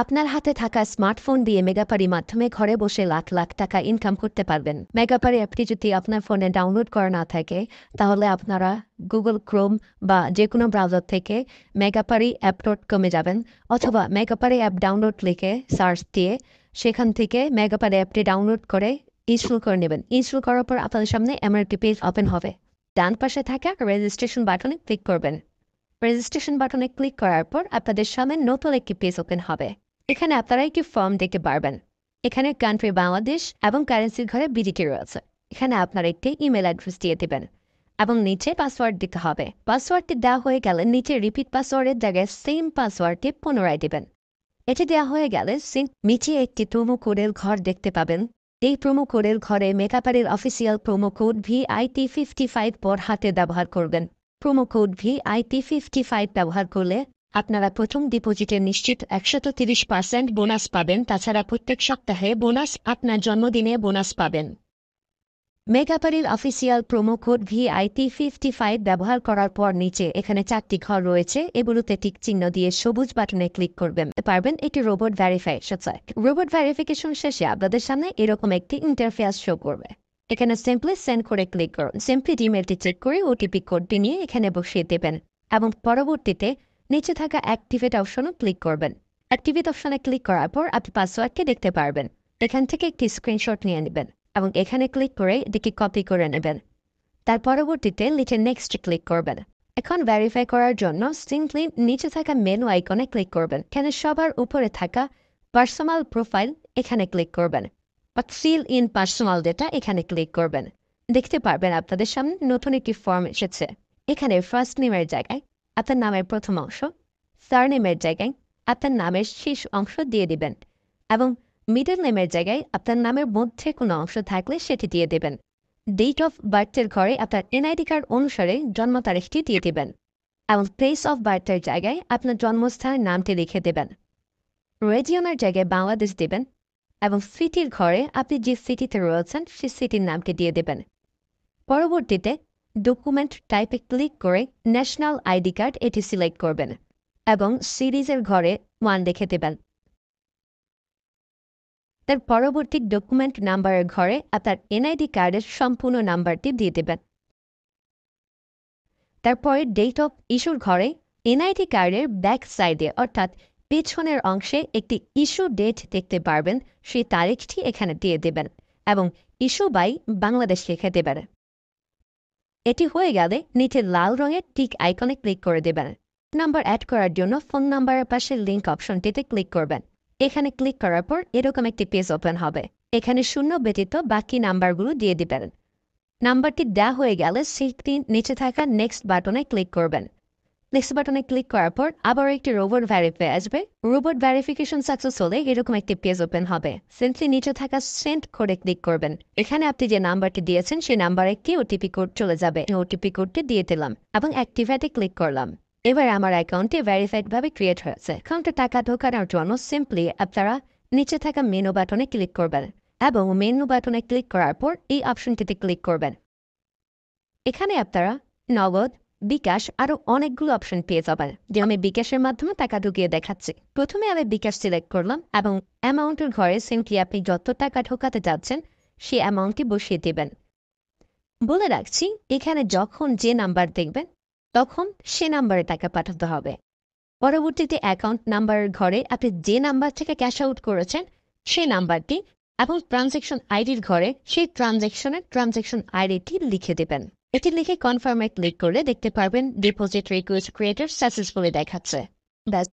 আপনার হাতে থাকা স্মার্টফোন দিয়ে মেগাপারি মাধ্যমে ঘরে বসে লাখ লাখ টাকা ইনকাম করতে পারবেন। মেগাপারি অ্যাপটি যদি আপনার ফোনে ডাউনলোড করা না থাকে তাহলে আপনারা গুগল ক্রোম বা যে কোনো ব্রাউজার থেকে megapari.app.com এ যাবেন অথবা মেগাপারি অ্যাপ ডাউনলোড লিখে সার্চ দিয়ে সেখান থেকে মেগাপারি অ্যাপটি ডাউনলোড করে ইনস্টল করে নেবেন। ইনস্টল করার পর আপনাদের সামনে এমন একটি পেজ ওপেন হবে। ডান পাশে থাকা রেজিস্ট্রেশন বাটনে ক্লিক করবেন। রেজিস্ট্রেশন বাটনে ক্লিক করার পর আপনাদের সামনে নতুন একটি পেজ ওপেন হবে। এখানে আপনারা একটি ফর্ম দেখতে পারবেন। এখানে কান্ট্রি বাংলাদেশ এবং কারেন্সির ঘরে বিডিটি রয়েছে। এখানে আপনারা একটি ইমেল অ্যাড্রেস দিয়ে দেবেন এবং নিচে পাসওয়ার্ড দিতে হবে। পাসওয়ার্ডটি দেওয়া হয়ে গেলে নিচে রিপিট পাসওয়ার্ডের জায়গায় সেম পাসওয়ার্ডটি পুনরায় দেবেন। এটি দেওয়া হয়ে গেলে নিচে একটি প্রোমো কোডের ঘর দেখতে পাবেন। এই প্রোমো কোডের ঘরে মেগাপারির অফিসিয়াল প্রোমো কোড VIT55 পর হাতে ব্যবহার করবেন। প্রোমো কোড VIT55 ব্যবহার করলে আপনারা প্রথম ডিপোজিটে নিশ্চিত 130% বোনাস পাবেন। তাছাড়া প্রত্যেক সপ্তাহে বোনাস, আপনার জন্মদিনে বোনাস পাবেন। মেগাপারির অফিসিয়াল প্রোমো কোড VIT55 ব্যবহার করার পর নিচে এখানে 4টি ঘর রয়েছে। এগুলোতে টিক চিহ্ন দিয়ে সবুজ বাটনে ক্লিক করবেন পারবেন। এটি রোবট ভেরিফিকেশন। রোবট ভেরিফিকেশন শেষে আপনাদের সামনে এরকম একটি ইন্টারফেস শো করবে। এখানে সিম্পলি সেন্ড করে ক্লিক করুন। সিম্পলি ইমেলটি চেক করে ওটিপি কোডটি নিয়ে এখানে বসিয়ে দেবেন এবং পরবর্তীতে নিচে থাকা অ্যাক্টিভেট অপশনে ক্লিক করবেন। অ্যাক্টিভেট অপশনে ক্লিক করার পর আপনি পাসওয়ার্ডকে দেখতে পারবেন। এখান থেকে একটি স্ক্রিনশট নিয়ে নেবেন এবং এখানে ক্লিক করে এটিকে কপি করে নেবেন। তার পরবর্তীতে নিচে নেক্সট ক্লিক করবেন। এখন ভেরিফাই করার জন্য সিম্পলি নিচে থাকা মেনু আইকনে ক্লিক করবেন। এখানে সবার উপরে থাকা পার্সোনাল প্রোফাইল এখানে ক্লিক করবেন বা ফিল ইন পার্সোনাল ডেটা এখানে ক্লিক করবেন। দেখতে পারবেন আপনাদের সামনে নতুন একটি ফর্ম এসেছে। এখানে ফার্স্ট নেমের জায়গায় আপনার নামের প্রথম অংশ, সারনেমের জায়গায় আপনার নামের শেষ অংশ দিয়ে দিবেন এবং মিডল নেমের জায়গায় আপনার নামের মধ্যে কোনো অংশ থাকলে সেটি দিয়ে দেবেন। ডেট অফ বার্থের ঘরে আপনার NID কার্ড অনুসারে জন্ম তারিখটি দিয়ে দেবেন এবং প্লেস অফ বার্থের জায়গায় আপনার জন্মস্থানের নামটি লিখে দেবেন। রেজিয়নের জায়গায় বাংলাদেশ দেবেন এবং সিটির ঘরে আপনি যে সিটিতে রয়েছেন সেই সিটির নামটি দিয়ে দেবেন। পরবর্তীতে ডকুমেন্ট টাইপে ক্লিক করে ন্যাশনাল ID কার্ড এটি সিলেক্ট করবেন এবং সিরিজের ঘরে 1 লিখে দেবেন। তার পরবর্তী ডকুমেন্ট নাম্বারের ঘরে আপনার NID কার্ডের সম্পূর্ণ নাম্বারটি দিয়ে দেবেন। তারপরে ডেট অফ ইস্যুর ঘরে NID কার্ডের ব্যাক সাইডে অর্থাৎ পেছনের অংশে একটি ইস্যু ডেট দেখতে পারবেন, সেই তারিখটি এখানে দিয়ে দেবেন এবং ইস্যু বাই বাংলাদেশ লিখে দেবেন। এটি হয়ে গেলে নিচে লাল রঙের টিক আইকনে ক্লিক করে দেবেন। নাম্বার অ্যাড করার জন্য ফোন নাম্বারের পাশে লিঙ্ক অপশনটিতে ক্লিক করবেন। এখানে ক্লিক করার পর এরকম একটি পেজ ওপেন হবে। এখানে শূন্য ব্যতীত বাকি নাম্বারগুলো দিয়ে দিবেন। নাম্বারটি দেওয়া হয়ে গেলে সেটি নিচে থাকা নেক্সট বাটনে ক্লিক করবেন। নেক্সট বাটনে ক্লিক করার পর আবার একটি রোবট ভেরিফাই আসবে। রোবট ভেরিফিকেশন সাকসেস হলে এরকম একটি পেজ ওপেন হবে। সিম্পলি নিচে থাকা সেন্ড কোডে ক্লিক করবেন। এখানে আপনি যে নাম্বারটি দিয়েছেন সেই নাম্বারে একটি ওটিপি কোড চলে যাবে। ওটিপি কোডটি দিয়ে দিলাম এবং অ্যাক্টিভেটে ক্লিক করলাম। এবার আমার অ্যাকাউন্টটি ভেরিফাইডভাবে ক্রিয়েট হয়েছে। অ্যাকাউন্টে টাকা ঢোকানোর জন্য সিম্পলি আপনারা নিচে থাকা মেনু বাটনে ক্লিক করবেন এবং মেনু বাটনে ক্লিক করার পর এই অপশনটিতে ক্লিক করবেন। এখানে আপনারা নগদ, বিকাশ আরও অনেকগুলো অপশন পেয়ে যাবেন। যে আমি বিকাশের মাধ্যমে টাকা ঢুকিয়ে দেখাচ্ছি। প্রথমে আমি বিকাশ সিলেক্ট করলাম এবং অ্যামাউন্টের ঘরে সিম্পলি আপনি যত টাকা ঢোকাতে যাচ্ছেন সেই অ্যামাউন্টটি বসিয়ে দেবেন। বলে রাখছি, এখানে যখন যে নাম্বার দেখবেন তখন সে নাম্বারে টাকা পাঠাতে হবে। পরবর্তীতে অ্যাকাউন্ট নাম্বারের ঘরে আপনি যে নাম্বার থেকে ক্যাশ আউট করেছেন সেই নাম্বারটি এবং ট্রানজ্যাকশন আইডির ঘরে সেই ট্রানজ্যাকশন আইডিটি লিখে দেবেন। এটি লিখে কনফার্মে ক্লিক করলে দেখতে পারবেন ডিপোজিট রিকোয়েস্ট ক্রিয়েটেড সাকসেসফুলি দেখাচ্ছে। ব্যাস,